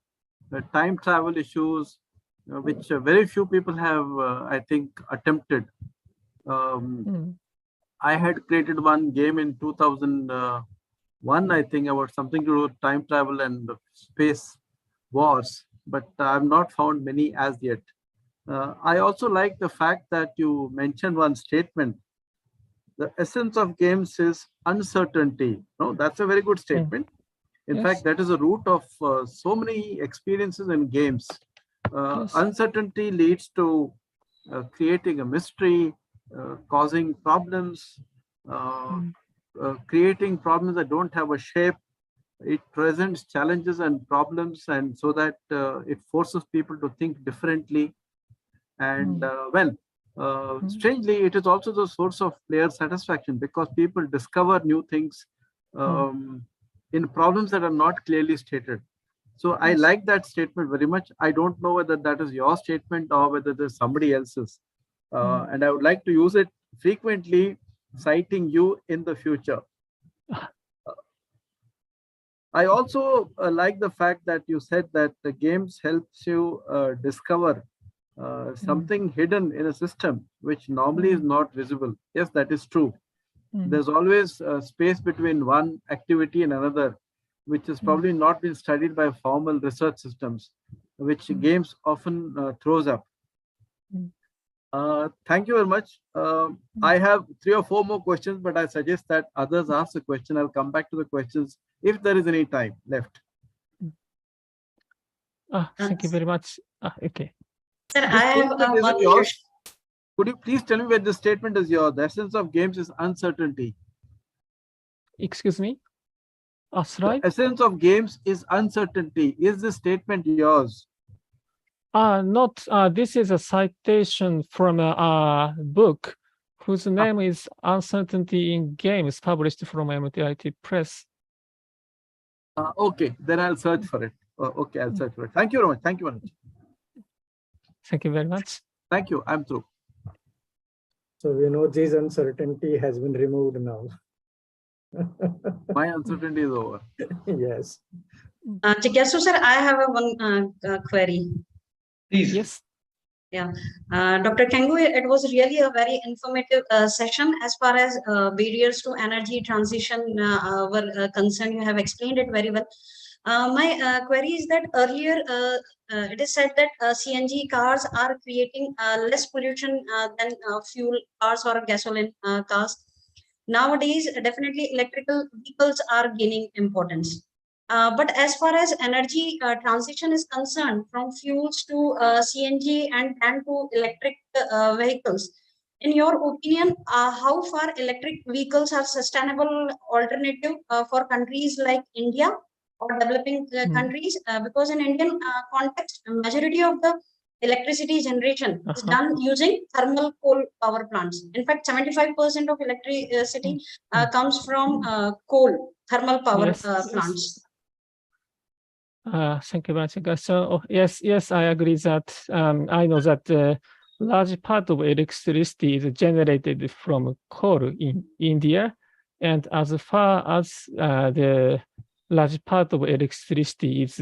time travel issues, which very few people have, I think, attempted. I had created one game in 2001, I think, about something to do with time travel and space wars, but I've not found many as yet. I also like the fact that you mentioned one statement. The essence of games is uncertainty. No, that's a very good statement. In fact, that is a root of so many experiences in games. Uncertainty leads to creating a mystery, causing problems, creating problems that don't have a shape. It presents challenges and problems, and so that it forces people to think differently. And strangely, it is also the source of player satisfaction, because people discover new things in problems that are not clearly stated. So I like that statement very much. I don't know whether that is your statement or whether there's somebody else's. And I would like to use it frequently, citing you in the future. I also like the fact that you said that the games helps you discover something hidden in a system which normally is not visible. Yes, that is true. There's always space between one activity and another, which has probably not been studied by formal research systems, which games often throws up. Thank you very much. I have 3 or 4 more questions, but I suggest that others ask the question. I'll come back to the questions if there is any time left. Thank you very much. Okay. Sir, I have one question. Could you please tell me where the statement is yours? The essence of games is uncertainty. Excuse me? The essence of games is uncertainty. Is the statement yours? Not. This is a citation from a book whose name is Uncertainty in Games, published from MIT Press. Okay, then I'll search for it. Okay, I'll search for it. Thank you very much. Thank you very much. Thank you very much. Thank you. I'm through. So Vinodji's uncertainty has been removed now. My uncertainty is over. Yes. Jigyasu sir, I have one query. Please. Yes. Dr. Kengu, it was really a very informative session as far as barriers to energy transition were concerned. You have explained it very well. My query is that earlier it is said that CNG cars are creating less pollution than fuel cars or gasoline cars. Nowadays, definitely electrical vehicles are gaining importance. But as far as energy transition is concerned, from fuels to CNG and then to electric vehicles, in your opinion, how far electric vehicles are sustainable alternative for countries like India or developing countries? Because in Indian context, majority of the electricity generation is done using thermal coal power plants. In fact, 75% of electricity comes from coal thermal power plants. Thank you very much. So yes, I agree that I know that large part of electricity is generated from coal in India, and as far as the large part of electricity is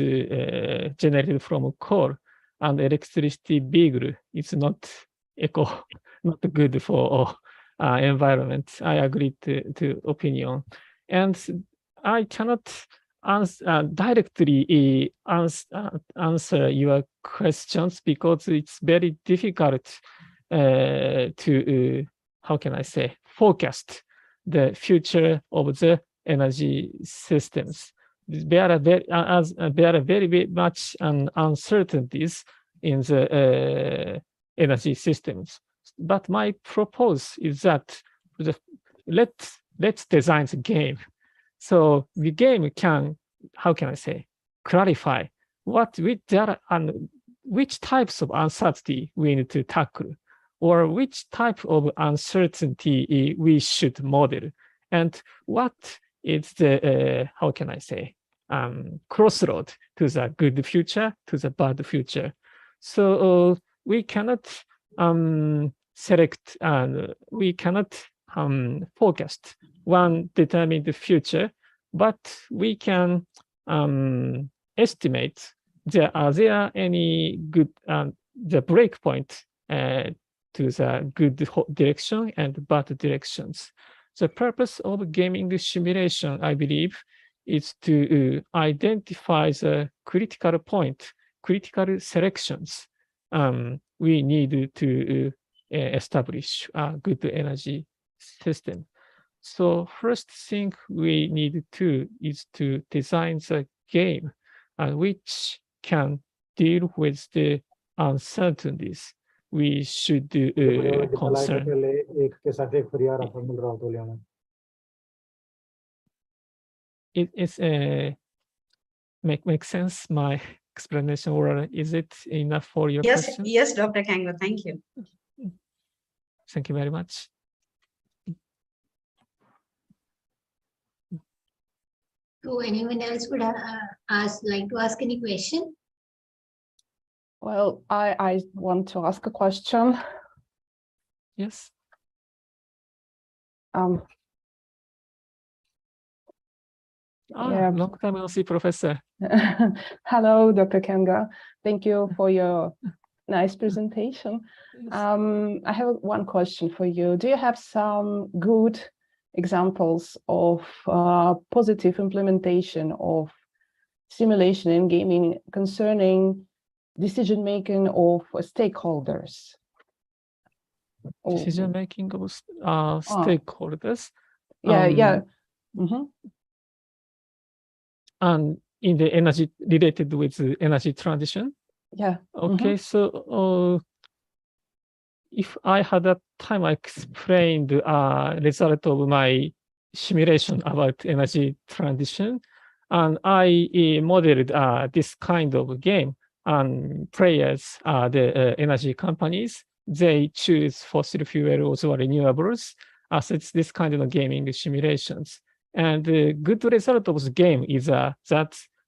generated from coal, and electricity vehicle is not not good for environment. I agree to opinion, and I cannot directly answer your questions because it's very difficult to how can I say, forecast the future of the energy systems. There are very much uncertainties in the energy systems. But my propose is that let's design the game. So the game can, how can I say, clarify which types of uncertainty we need to tackle, or which type of uncertainty we should model, and what is the, how can I say, crossroad to the good future, to the bad future. So we cannot select, we cannot forecast one determined future, but we can estimate are there any good the breakpoint to the good direction and bad directions. The purpose of gaming simulation, I believe, is to identify the critical point, critical selections we need to establish a good energy system. So first thing we need to is to design the game which can deal with the uncertainties we should concern. It's make sense my explanation, or is it enough for your question? Yes, Dr. Kango, thank you. Thank you very much. So anyone else would like to ask any question? Well, I want to ask a question. Yes. Yeah. Long time no see, Professor. Hello, Dr. Kenga. Thank you for your nice presentation. Yes. I have one question for you. Do you have some good examples of positive implementation of simulation in gaming concerning decision-making of stakeholders? Decision-making of stakeholders? Yeah. Mm-hmm. And in the energy related with energy transition? Yeah. Okay, so if I had a time, I explained the result of my simulation about energy transition, and I modeled this kind of game. And players are the energy companies. They choose fossil fuels or renewables. So it's this kind of gaming simulations. And the good result of the game is that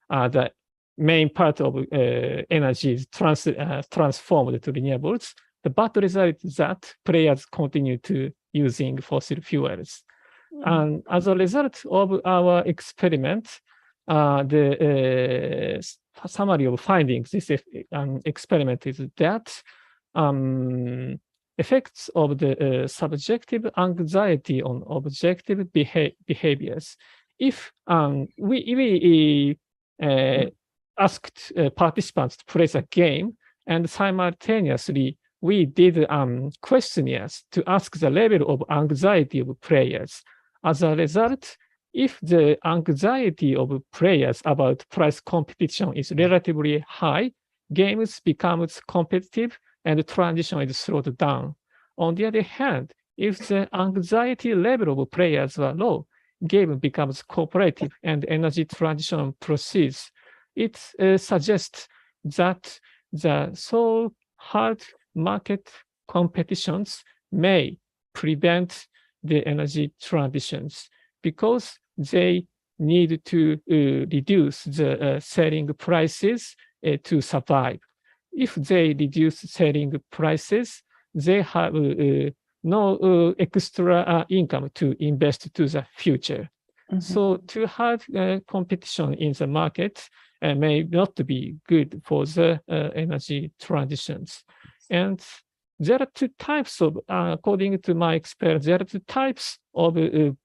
the main part of energy is transformed to renewables. the bad result is that players continue to using fossil fuels. And as a result of our experiment, the summary of findings this experiment is that effects of the subjective anxiety on objective behaviors. If we asked participants to play a game, and simultaneously we did questionnaires to ask the level of anxiety of players. As a result, if the anxiety of players about price competition is relatively high, games becomes competitive and transition is slowed down. On the other hand, if the anxiety level of players are low, game becomes cooperative and energy transition proceeds. It suggests that the so-hard market competitions may prevent the energy transitions because they need to reduce the selling prices to survive. If they reduce selling prices, they have no extra income to invest to the future. So to have competition in the market may not be good for the energy transitions. And there are two types of, according to my experience, there are two types of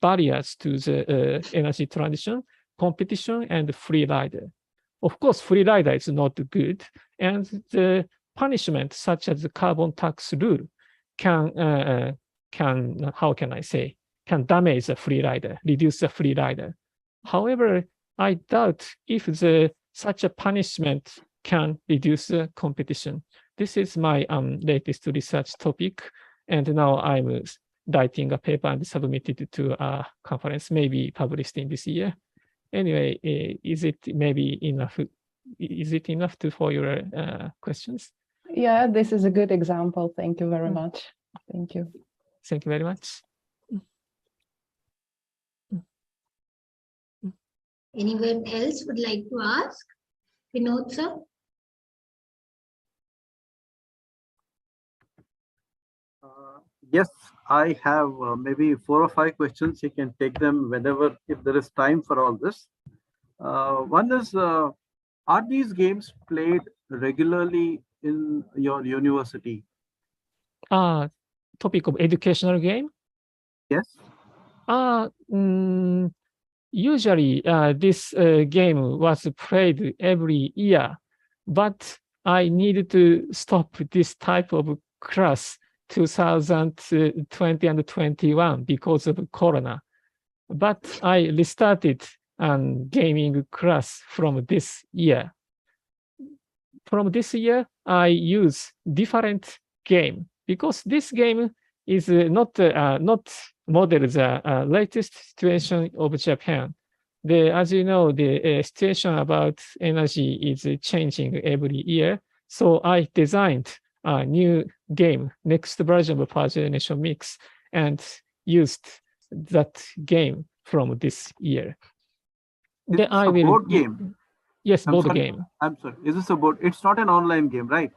barriers to the energy transition: competition and free rider. Of course, free rider is not good, and the punishment, such as the carbon tax rule, can how can I say, can damage the free rider, reduce the free rider. However, I doubt if such a punishment can reduce the competition. This is my latest research topic, and now I'm writing a paper and submitted to a conference, maybe published in this year. Anyway, is it maybe enough? Is it enough for your questions? Yeah, this is a good example. Thank you very much. Thank you. Thank you very much. Anyone else would like to ask? Vinod, sir? Yes, I have maybe 4 or 5 questions. You can take them whenever, if there is time for all this. One is, are these games played regularly in your university? Topic of educational game? Yes. Usually, this game was played every year, but I needed to stop this type of class 2020 and 21 because of Corona. But I restarted gaming class from this year. From this year, I use different game because this game is not model the latest situation of Japan. As you know, the situation about energy is changing every year. So I designed a new game, next version of Power Generation Mix, and used that game from this year. Is this a board game? Yes, board game. I'm sorry. Is this a board? It's not an online game, right?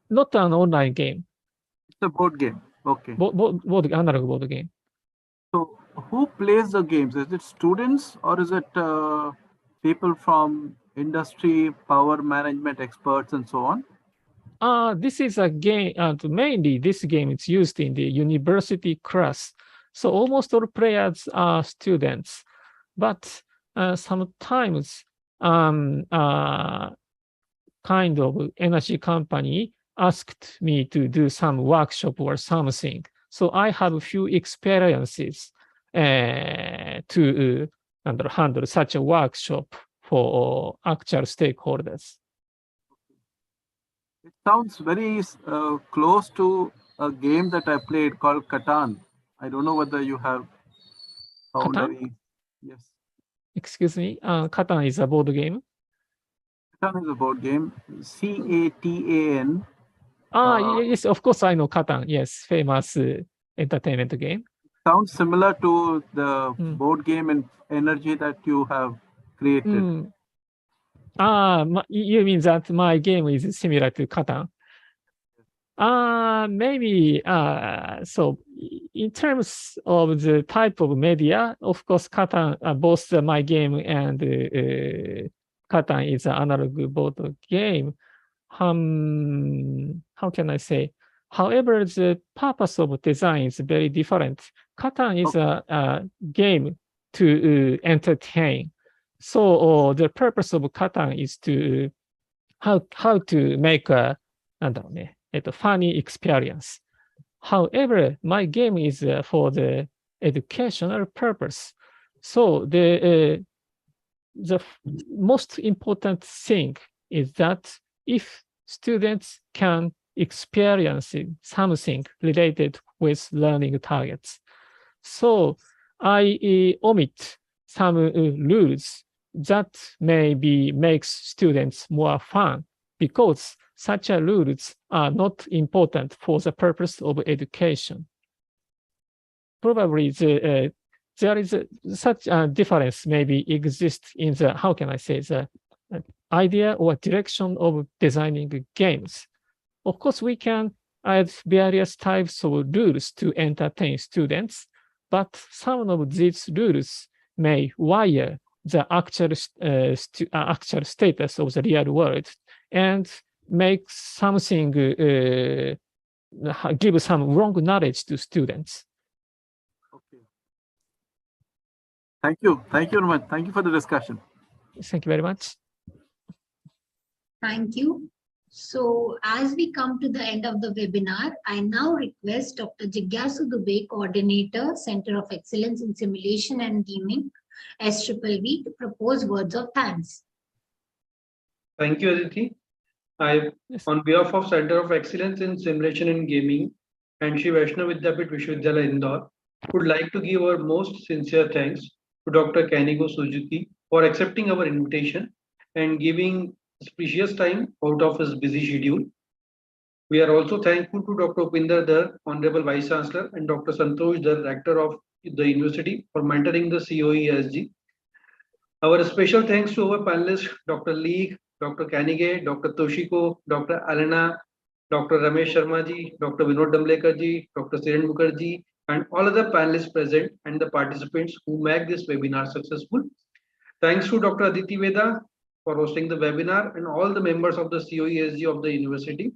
Not an online game. It's a board game. Okay. Analog board game. So who plays the games? Is it students or is it people from industry, power management experts, and so on? This is a game, mainly this game is used in the university class. So almost all players are students, but sometimes kind of energy company asked me to do some workshop or something. So I have a few experiences to handle such a workshop for actual stakeholders. It sounds very close to a game that I played called Catan. I don't know whether you have found any. Yes. Excuse me. Catan is a board game. Catan is a board game. C-A-T-A-N. Yes, of course I know Catan. Yes, famous entertainment game. Sounds similar to the board game and energy that you have created. You mean that my game is similar to Catan? Maybe so in terms of the type of media, of course, Catan, both my game and Catan is an analog board game. How can I say? However, the purpose of design is very different. Catan is a game to entertain. So the purpose of Catan is to how to make a funny experience. However, my game is for the educational purpose. So the most important thing is that if students can experience something related with learning targets. So I omit some rules that maybe makes students more fun, because such rules are not important for the purpose of education. Probably there is such a difference maybe exists in the, how can I say, the idea or direction of designing games. Of course, we can add various types of rules to entertain students, but some of these rules may wire the actual status of the real world and make something, give some wrong knowledge to students. Okay. Thank you. Thank you very much. Thank you for the discussion. Thank you very much. Thank you. So as we come to the end of the webinar, I now request Dr. Jigyasu Dubey, Coordinator, Center of Excellence in Simulation and Gaming, SVVV, to propose words of thanks. Thank you, Aditi. On behalf of Center of Excellence in Simulation and Gaming and Shri Vaishnav Vidyapit Vishwavidyalaya Indore, would like to give our most sincere thanks to Dr. Kanigo Suzuki for accepting our invitation and giving his precious time out of his busy schedule. We are also thankful to Dr. Upinder Dar, Honorable Vice Chancellor, and Dr. Santosh Dar, Rector of the University, for mentoring the COE-SG. Our special thanks to our panelists, Dr. Leek, Dr. Kanige, Dr. Toshiko, Dr. Alena, Dr. Ramesh Sharma ji, Dr. Vinod Damlekar ji, Dr. Siren Mukherjee, and all other panelists present and the participants who make this webinar successful. Thanks to Dr. Aditi Veda for hosting the webinar and all the members of the COE-SG of the university.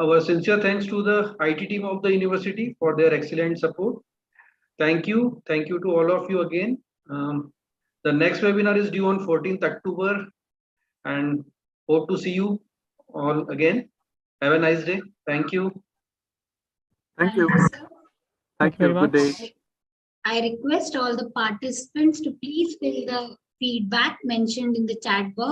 Our sincere thanks to the IT team of the university for their excellent support. Thank you. Thank you to all of you again. The next webinar is due on 14th October, and hope to see you all again. Have a nice day. Thank you. Thank you. Sir. Thank you. Good day. I request all the participants to please fill the feedback mentioned in the chat box